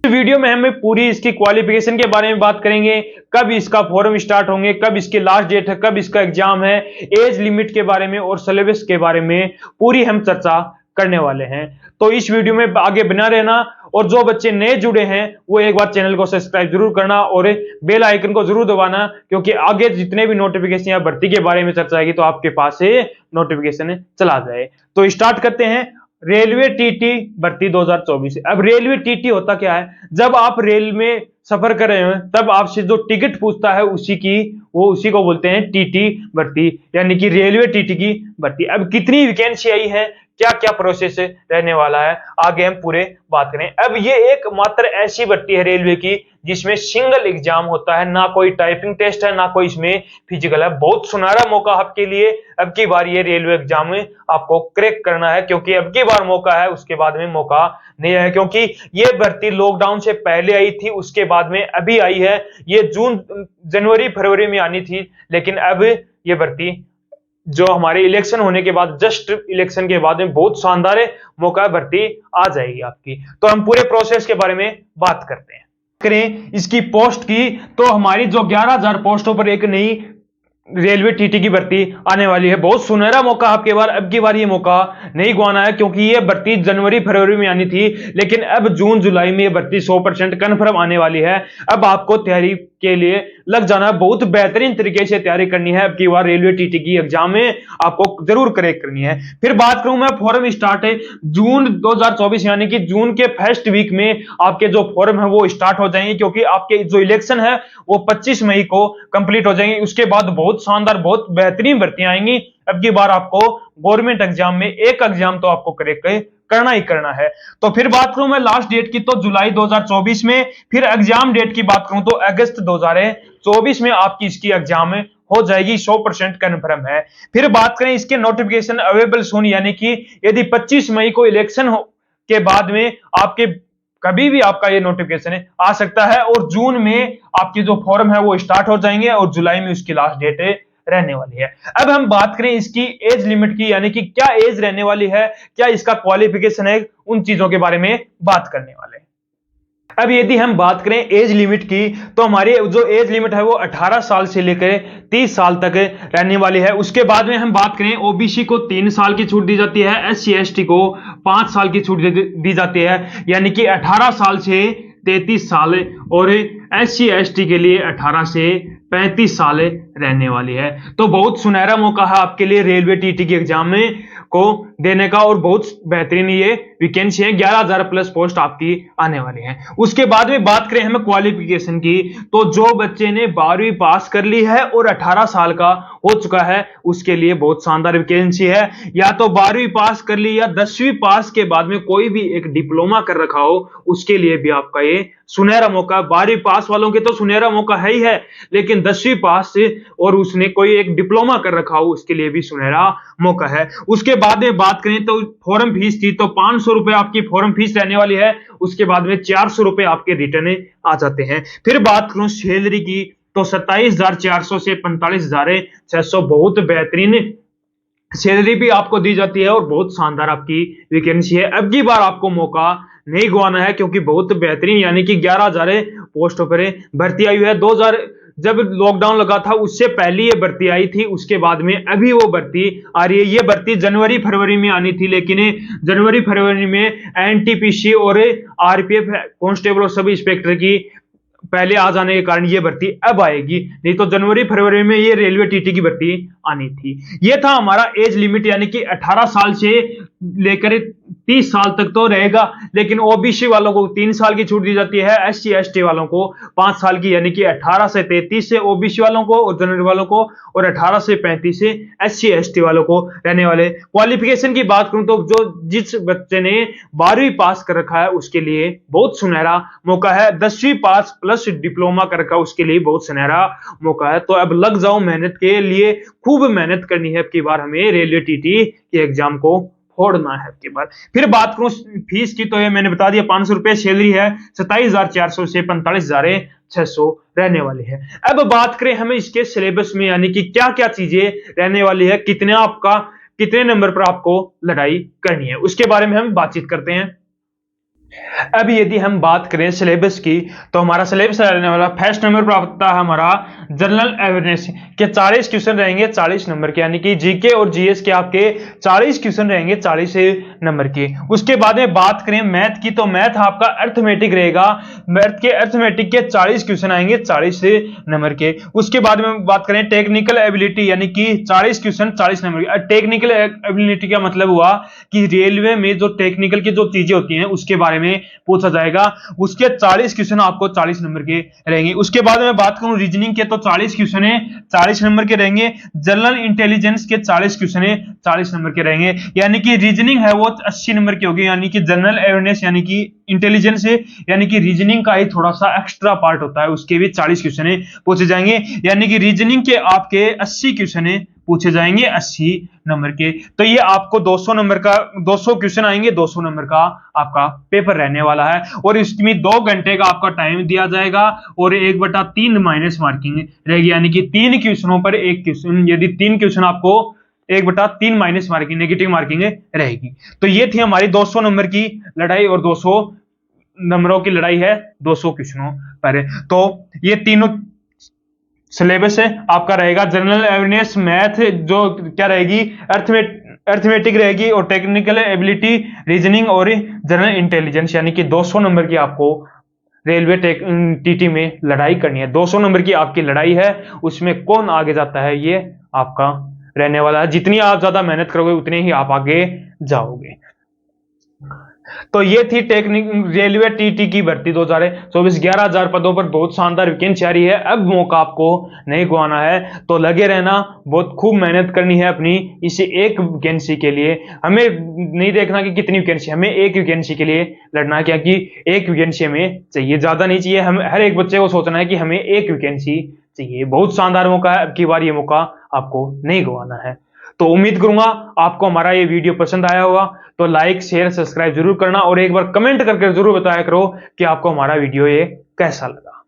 Video में हम पूरी इसकी क्वालिफिकेशन के बारे में बात करेंगे, कब इसका फॉर्म स्टार्ट होंगे, कब इसकी लास्ट डेट है, कब इसका एग्जाम है, एज लिमिट के बारे में और सिलेबस के बारे में पूरी हम चर्चा करने वाले हैं। तो इस वीडियो में आगे बना रहना, और जो बच्चे नए जुड़े हैं वो एक बार चैनल को सब्सक्राइब जरूर करना और बेल आइकन को जरूर दबाना, क्योंकि आगे जितने भी नोटिफिकेशन या भर्ती के बारे में चर्चा आएगी तो आपके पास से नोटिफिकेशन चला जाए। तो स्टार्ट करते हैं रेलवे टीटी भर्ती 2024। अब रेलवे टीटी होता क्या है? जब आप रेल में सफर कर रहे हैं तब आपसे जो टिकट पूछता है उसी को बोलते हैं टीटी भर्ती, यानी कि रेलवे टीटी की भर्ती। अब कितनी वैकेंसी आई है, क्या क्या प्रोसेस रहने वाला है, आगे हम पूरे बात करें। अब ये एक मात्र ऐसी भर्ती है रेलवे की जिसमें सिंगल एग्जाम होता है, ना कोई टाइपिंग टेस्ट है, ना कोई इसमें फिजिकल है। बहुत सुनहरा मौका आपके लिए, अब की बार ये रेलवे एग्जाम में आपको क्रैक करना है, क्योंकि अब की बार मौका है, उसके बाद में मौका नहीं है। क्योंकि ये भर्ती लॉकडाउन से पहले आई थी, उसके बाद में अभी आई है। ये जनवरी फरवरी में आनी थी, लेकिन अब ये भर्ती जो हमारे इलेक्शन होने के बाद, जस्ट इलेक्शन के बाद में बहुत शानदार मौका भर्ती आ जाएगी आपकी। तो हम पूरे प्रोसेस के बारे में बात करते हैं। करें इसकी पोस्ट की, तो हमारी जो 11,000 पोस्टों पर एक नई रेलवे टीटी की भर्ती आने वाली है। बहुत सुनहरा मौका आपके बार, अब की बार ये मौका नहीं गवाना है, क्योंकि ये भर्ती जनवरी फरवरी में आनी थी, लेकिन अब जून जुलाई में ये भर्ती 100% कन्फर्म आने वाली है। अब आपको तैयारी के लिए लग जाना है, बहुत बेहतरीन तरीके से तैयारी करनी है। अब की बार रेलवे टीटी की एग्जाम में आपको जरूर क्रैक करनी है। फिर बात करूं मैं, फॉर्म स्टार्ट है जून 2024, यानी कि जून के फर्स्ट वीक में आपके जो फॉर्म है वो स्टार्ट हो जाएंगे, क्योंकि आपके जो इलेक्शन है वो 25 मई को कंप्लीट हो जाएंगे। उसके बाद बहुत शानदार, बहुत बेहतरीन भर्तियां आएंगी। अब की बार आपको गवर्नमेंट एग्जाम में एक एग्जाम तो आपको क्रैक करना ही करना है। तो फिर बात करूं मैं लास्ट डेट की, तो जुलाई 2024 में। फिर एग्जाम डेट की बात करूं तो अगस्त 2024 में आपकी इसकी एग्जाम हो जाएगी, 100% कन्फर्म है। फिर बात करें इसके नोटिफिकेशन अवेलेबल सून, यानी कि यदि 25 मई को इलेक्शन के बाद में आपके कभी भी आपका ये नोटिफिकेशन आ सकता है, और जून में आपके जो फॉर्म है वो स्टार्ट हो जाएंगे, और जुलाई में उसकी लास्ट डेट रहने वाली है। अब हम बात करें इसकी एज लिमिट की, यानी कि क्या एज रहने वाली है, क्या इसका क्वालिफिकेशन है, उन चीजों के बारे में बात करने वाले हैं। अब यदि हम बात करें एज लिमिट की, तो हमारी जो एज लिमिट है वो 18 साल से लेकर 30 साल तक रहने वाली है। उसके बाद में हम बात करें, ओबीसी को 3 साल की छूट दी जाती है, एससी एसटी को 5 साल की छूट दी जाती है, यानी कि 18 साल से 33 साल, और एससी एसटी के लिए 18 से 35 साल रहने वाली है। तो बहुत सुनहरा मौका है आपके लिए रेलवे टीटी के एग्जाम में को देने का, और बहुत बेहतरीन ये वैकेंसी है, 11,000 प्लस पोस्ट आपकी आने वाली है। उसके बाद में बात करें हमें क्वालिफिकेशन की, तो जो बच्चे ने 12वीं पास कर ली है और 18 साल का हो चुका है, उसके लिए बहुत शानदार वैकेंसी है। या तो 12वीं पास कर ली, या 10वीं पास के बाद में कोई भी एक डिप्लोमा कर रखा हो, उसके लिए भी आपका ये सुनहरा मौका। 12वीं पास वालों के तो सुनहरा मौका है ही है, लेकिन 10वीं पास से और उसने कोई एक डिप्लोमा कर रखा हो, उसके लिए भी सुनहरा मौका है। उसके बाद में बात करें तो फॉर्म फीस थी, तो 500 रुपए आपकी फॉर्म फीस रहने वाली है। उसके बाद में 400 रुपए आपके रिटर्न आ जाते हैं। फिर बात करूं सैलरी की, तो 27,400 से 45,600 बहुत बेहतरीन सैलरी भी आपको दी जाती है, और बहुत शानदार आपकी वैकेंसी है। अब की बार आपको मौका नहीं गवाना है, क्योंकि बहुत बेहतरीन, यानी कि 11,000 पोस्टों पर भर्ती आई है। 2000 जब लॉकडाउन लगा था उससे पहले ये भर्ती आई थी, उसके बाद में अभी वो भर्ती आ रही है। ये भर्ती जनवरी फरवरी में आनी थी, लेकिन जनवरी फरवरी में एनटीपीसी और आरपीएफ कांस्टेबल और सब इंस्पेक्टर की पहले आ जाने के कारण ये भर्ती अब आएगी, नहीं तो जनवरी फरवरी में ये रेलवे टीटी की भर्ती आनी थी। ये था हमारा एज लिमिट, यानी कि 18 साल से लेकर 30 साल तक तो रहेगा, लेकिन ओबीसी वालों को 3 साल की छूट दी जाती है, एससी एसटी वालों को 5 साल की, यानी कि 18 से 33 से ओबीसी वालों को और जनरल वालों को, और 18 से 35 से एससी एसटी वालों को रहने वाले। क्वालिफिकेशन की बात करूं तो जिस बच्चे ने 12वीं पास कर रखा है उसके लिए बहुत सुनहरा मौका है, 10वीं पास प्लस डिप्लोमा कर रखा है उसके लिए बहुत सुनहरा मौका है। तो अब लग जाओ मेहनत के लिए, खूब मेहनत करनी है। अब की बार हमें रेलवे टीटी के एग्जाम को फोड़ना है के बाद। फिर बात करूं फीस की, तो ये मैंने बता दिया 500 रुपए सैलरी है, 27,400 से 45,600 रहने वाली है। अब बात करें हमें इसके सिलेबस में, यानी कि क्या क्या चीजें रहने वाली है, कितने नंबर पर आपको लड़ाई करनी है, उसके बारे में हम बातचीत करते हैं। अब यदि हम बात करें सिलेबस की, तो हमारा सिलेबस रहने वाला फर्स्ट नंबर पर आता है हमारा जनरल अवेयरनेस के 40 क्वेश्चन रहेंगे 40 नंबर के, यानी कि जीके और जीएस के आपके 40 क्वेश्चन रहेंगे 40 नंबर के। उसके बाद में बात करें मैथ की, तो मैथ आपका अर्थमेटिक रहेगा, मैथ के अर्थमेटिक के 40 क्वेश्चन आएंगे 40 नंबर के। उसके बाद में बात करें टेक्निकल एबिलिटी, यानी कि 40 क्वेश्चन 40 नंबर के। टेक्निकल एबिलिटी का मतलब हुआ कि रेलवे में जो टेक्निकल की जो चीजें होती हैं उसके बारे में पूछा जाएगा, उसके 40 क्वेश्चन आपको 40 नंबर के रहेंगे। उसके बाद में बात करूं रीजनिंग के, तो 40 क्वेश्चन है 40 नंबर के रहेंगे। जनरल इंटेलिजेंस के 40 क्वेश्चन है 40 नंबर के रहेंगे, यानी कि रीजनिंग है वो 80 नंबर की होगी, यानी कि जनरल अवेयरनेस यानी कि इंटेलिजेंस है, यानी कि रीजनिंग का ही थोड़ा सा एक्स्ट्रा पार्ट होता है, उसके भी 40 क्वेश्चन है पूछे जाएंगे, यानी कि रीजनिंग के आपके 80 क्वेश्चन है पूछे जाएंगे 80 नंबर के। तो ये आपको 200 नंबर का 200 क्वेश्चन आएंगे, 200 नंबर का आपका पेपर रहने वाला है, और इसमें 2 घंटे का आपका टाइम दिया जाएगा और 1/3 माइनस मार्किंग रहेगी, यानी कि 3 क्वेश्चनों पर 1 क्वेश्चन, यदि 3 क्वेश्चन आपको 1/3 माइनस मार्किंग नेगेटिव मार्किंग रहेगी। तो ये थी हमारी 200 नंबर की लड़ाई, और 200 नंबरों की लड़ाई है 200 क्वेश्चनों पर। तो ये तीनों सिलेबस है आपका रहेगा, जनरल अवेयरनेस, मैथ जो क्या रहेगी अर्थमेटिक रहेगी, और टेक्निकल एबिलिटी, रीजनिंग और जनरल इंटेलिजेंस, यानी कि 200 नंबर की आपको रेलवे टीटी में लड़ाई करनी है। 200 नंबर की आपकी लड़ाई है, उसमें कौन आगे जाता है ये आपका रहने वाला है। जितनी आप ज्यादा मेहनत करोगे उतने ही आप आगे जाओगे। तो ये थी टेक्निक रेलवे टीटी की भर्ती 2024, 11,000 पदों पर बहुत शानदार वैकेंसी आ रही है। अब मौका आपको नहीं गंवाना है, तो लगे रहना, बहुत खूब मेहनत करनी है अपनी इस एक वैकेंसी के लिए। हमें नहीं देखना कि कितनी वैकेंसी, हमें एक वैकेंसी के लिए लड़ना है, क्योंकि एक वैकेंसी हमें चाहिए, ज्यादा नहीं चाहिए। हम हर एक बच्चे को सोचना है कि हमें एक वैकेंसी चाहिए। बहुत शानदार मौका है, अब की बार ये मौका आपको नहीं गंवाना है। तो उम्मीद करूंगा आपको हमारा ये वीडियो पसंद आया होगा, तो लाइक शेयर सब्सक्राइब जरूर करना, और एक बार कमेंट करके जरूर बताया करो कि आपको हमारा वीडियो ये कैसा लगा।